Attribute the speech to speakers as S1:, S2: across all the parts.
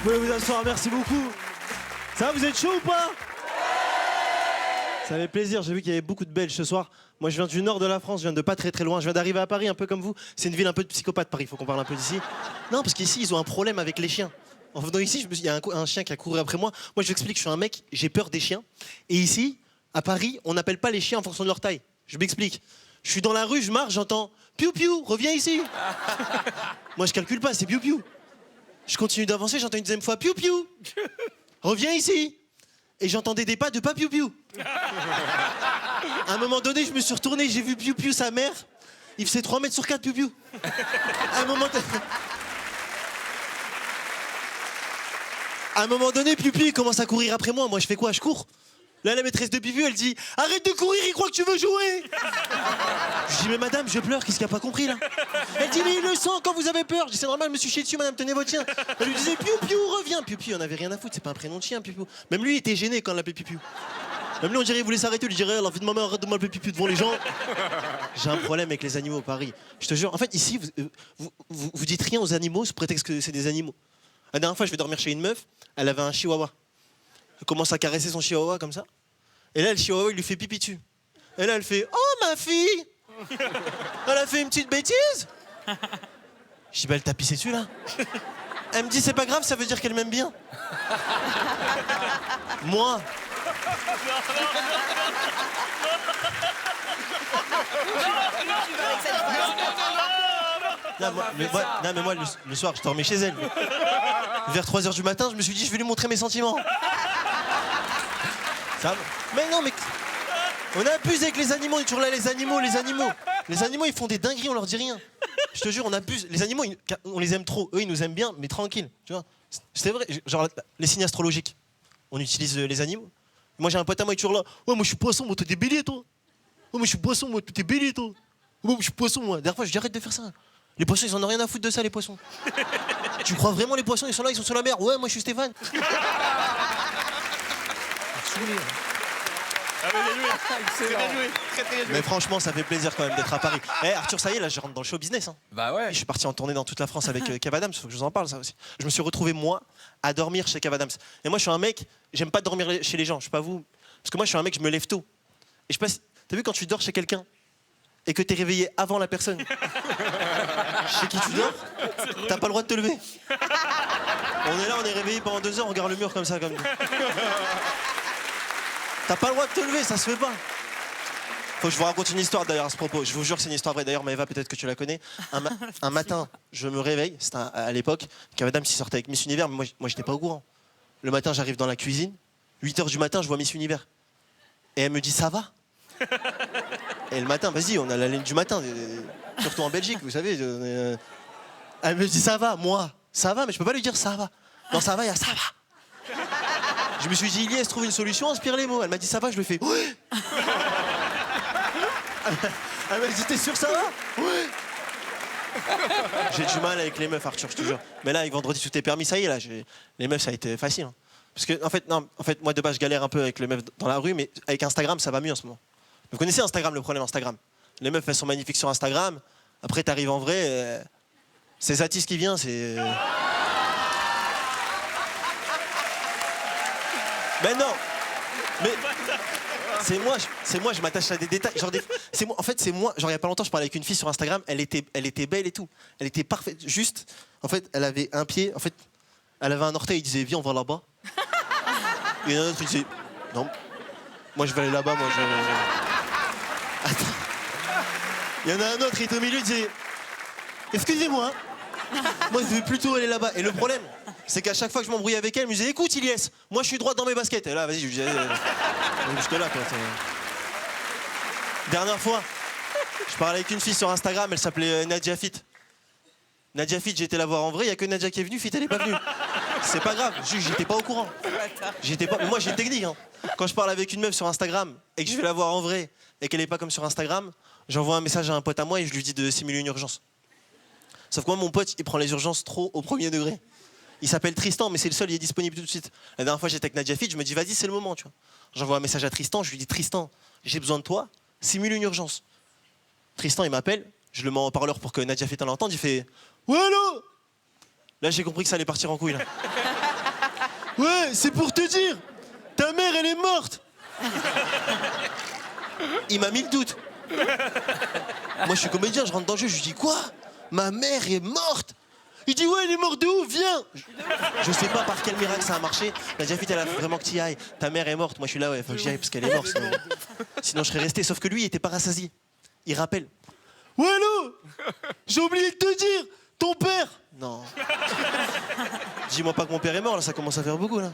S1: pouvez vous asseoir, merci beaucoup. Ça va, vous êtes chaud ou pas? Ça fait plaisir, j'ai vu qu'il y avait beaucoup de Belges ce soir. Moi je viens du nord de la France, je viens de pas très très loin. Je viens d'arriver à Paris, un peu comme vous. C'est une ville un peu de psychopathe, Paris, faut qu'on parle un peu d'ici. Non, parce qu'ici ils ont un problème avec les chiens. En venant ici, il y a un chien qui a couru après moi. Moi je vous explique, je suis un mec, j'ai peur des chiens. Et ici, à Paris, on n'appelle pas les chiens en fonction de leur taille. Je m'explique. Je suis dans la rue, je marche, j'entends piou piou, reviens ici. Moi je calcule pas, c'est piou piou. Je continue d'avancer, j'entends une deuxième fois piou piou. Reviens ici. Et j'entendais des pas de pas piou piou. À un moment donné, je me suis retourné, j'ai vu piou piou sa mère. Il faisait 3 mètres sur 4 piou piou. À un moment donné, piou piou il commence à courir après moi. Moi je fais quoi? Je cours. Là la maîtresse de piou piou elle dit arrête de courir, il croit que tu veux jouer. Je dis mais madame je pleure, qu'est-ce qu'il a pas compris là? Elle dit mais il le sent quand vous avez peur. Je dis c'est normal, je me suis chié dessus madame, tenez votre chien. Elle lui disait piou piou reviens. Piou piou on avait rien à foutre, c'est pas un prénom de chien piou piou. Même lui il était gêné quand on l'appelait piou piou. Même lui on dirait il voulait s'arrêter, lui dirait la vie de ma mère arrête de m'appeler piou piou devant les gens. J'ai un problème avec les animaux au Paris. Je te jure, en fait ici vous dites rien aux animaux sous prétexte que c'est des animaux. La dernière fois je vais dormir chez une meuf, elle avait un chihuahua. Elle commence à caresser son chihuahua comme ça. Et là, le chihuahua, il lui fait pipi dessus. Et là, elle fait « Oh, ma fille! Elle a fait une petite bêtise !» Je dis « Bah, elle t'a pissé dessus, là ?» Elle me dit « C'est pas grave, ça veut dire qu'elle m'aime bien. » Moi... Non, mais moi, le soir, je dormais chez elle. Vers 3h du matin, je me suis dit « Je vais lui montrer mes sentiments. » Ça... Mais non, mais on abuse avec les animaux, on est toujours là, les animaux. Les animaux, ils font des dingueries, on leur dit rien. Je te jure, on abuse. Les animaux, on les aime trop. Eux, ils nous aiment bien, mais tranquille. Tu vois, c'est vrai. Genre, les signes astrologiques, on utilise les animaux. Moi, j'ai un pote à moi, il est toujours là. Ouais, moi, je suis poisson, moi, toi, t'es bélier, toi. Ouais, moi, je suis poisson, moi, toi, t'es bélier, toi. Ouais, moi, je suis poisson, moi. Dernière fois, je dis arrête de faire ça. Les poissons, ils en ont rien à foutre de ça, les poissons. Tu crois vraiment, les poissons, ils sont là, ils sont sur la mer. Ouais, moi, je suis Stéphane.
S2: Ah mais bien joué. C'est bien joué. Très très bien joué.
S1: Mais franchement, ça fait plaisir quand même d'être à Paris. Eh Arthur, ça y est, là, je rentre dans le show business. Hein.
S2: Bah ouais.
S1: Je suis parti en tournée dans toute la France avec Kev Adams. Faut que je vous en parle, ça aussi. Je me suis retrouvé, moi, à dormir chez Kev Adams. Et moi, je suis un mec, j'aime pas dormir chez les gens. Je sais pas vous. Parce que moi, je suis un mec, je me lève tôt. Et je sais pas si... T'as vu quand tu dors chez quelqu'un et que t'es réveillé avant la personne chez qui tu dors, t'as pas le droit de te lever. On est là, on est réveillé pendant 2 heures, on regarde le mur comme ça, comme... T'as pas le droit de te lever, ça se fait pas. Faut que je vous raconte une histoire d'ailleurs à ce propos. Je vous jure que c'est une histoire vraie. D'ailleurs, Maëva, peut-être que tu la connais. Un matin, je me réveille. C'était à l'époque. Kev Adams sortait avec Miss Univers, mais moi j'étais pas au courant. Le matin, j'arrive dans la cuisine. 8h du matin, je vois Miss Univers. Et elle me dit ça va. Et le matin, vas-y, on a la laine du matin. Surtout en Belgique, vous savez. Elle me dit ça va, moi. Ça va, mais je peux pas lui dire ça va. Non, ça va, il y a ça va. Je me suis dit, Iliès, trouve une solution, inspire les mots. Elle m'a dit, ça va, je le fais. Ouais. Elle m'a dit, t'es sûr, ça va? Ouais. J'ai du mal avec les meufs, Arthur, je te jure. Mais là, avec Vendredi, tout est permis, ça y est, là. Les meufs, ça a été facile. Hein. Parce que, en fait, moi, de base, je galère un peu avec les meufs dans la rue, mais avec Instagram, ça va mieux en ce moment. Vous connaissez Instagram, le problème Instagram? Les meufs, elles sont magnifiques sur Instagram. Après, t'arrives en vrai, c'est Zatis qui vient, c'est... Mais non. Mais c'est moi, je m'attache à des détails. Genre c'est moi, en fait, c'est moi. Genre il y a pas longtemps, je parlais avec une fille sur Instagram. Elle était belle et tout. Elle était parfaite. Juste, en fait, elle avait un pied. En fait, elle avait un orteil. Il disait viens, on va là-bas. Et un autre, il disait non. Moi, je vais aller là-bas. Moi, je. Attends. Il y en a un autre, il était au milieu. Il disait excusez-moi. Moi, je veux plutôt aller là-bas. Et le problème, c'est qu'à chaque fois que je m'embrouillais avec elle, elle me disait écoute, Iliès, moi je suis droite dans mes baskets. Et là, vas-y, je lui disais jusque-là, quoi. Dernière fois, je parlais avec une fille sur Instagram, elle s'appelait Nadia Fit. Nadia Fit, j'ai été la voir en vrai, il n'y a que Nadia qui est venue, Fit, elle n'est pas venue. C'est pas grave, j'étais pas au courant. Mais moi, j'ai une technique. Hein. Quand je parle avec une meuf sur Instagram et que je vais la voir en vrai et qu'elle n'est pas comme sur Instagram, j'envoie un message à un pote à moi et je lui dis de simuler une urgence. Sauf que moi, mon pote, il prend les urgences trop au premier degré. Il s'appelle Tristan, mais c'est le seul, il est disponible tout de suite. La dernière fois, j'étais avec Nadia Fit, je me dis, vas-y, c'est le moment, tu vois. J'envoie un message à Tristan, je lui dis, Tristan, j'ai besoin de toi, simule une urgence. Tristan, il m'appelle, je le mets en parleur pour que Nadia Fit l'entende, il fait, ouais, allô. Là, j'ai compris que ça allait partir en couille, là. Ouais, c'est pour te dire. Ta mère, elle est morte. Il m'a mis le doute. Moi, je suis comédien, je rentre dans le jeu, je lui dis quoi? Ma mère est morte. Il dit ouais, elle est morte de où? Viens. Je sais pas par quel miracle ça a marché. La Jafit, elle a vraiment que t'y ailles. Ta mère est morte. Moi, je suis là, ouais, faut que j'y aille parce qu'elle est morte. Sinon, je serais resté. Sauf que lui, il était pas rassasié. Il rappelle. Ouais, allô? J'ai oublié de te dire. Ton père. Non. Dis-moi pas que mon père est mort, là, ça commence à faire beaucoup, là.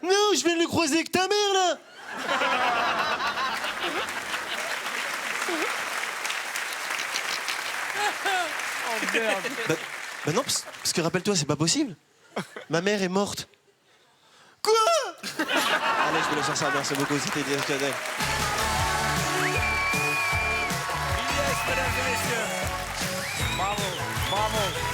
S1: Non, je viens de le croiser avec ta mère, là.
S3: Oh merde.
S1: Bah non, parce que rappelle-toi, c'est pas possible. Ma mère est morte. Quoi? Allez, je vous laisse faire ça, merci beaucoup, c'était des cadeaux.
S3: Yes, mesdames et messieurs. Bravo, bravo.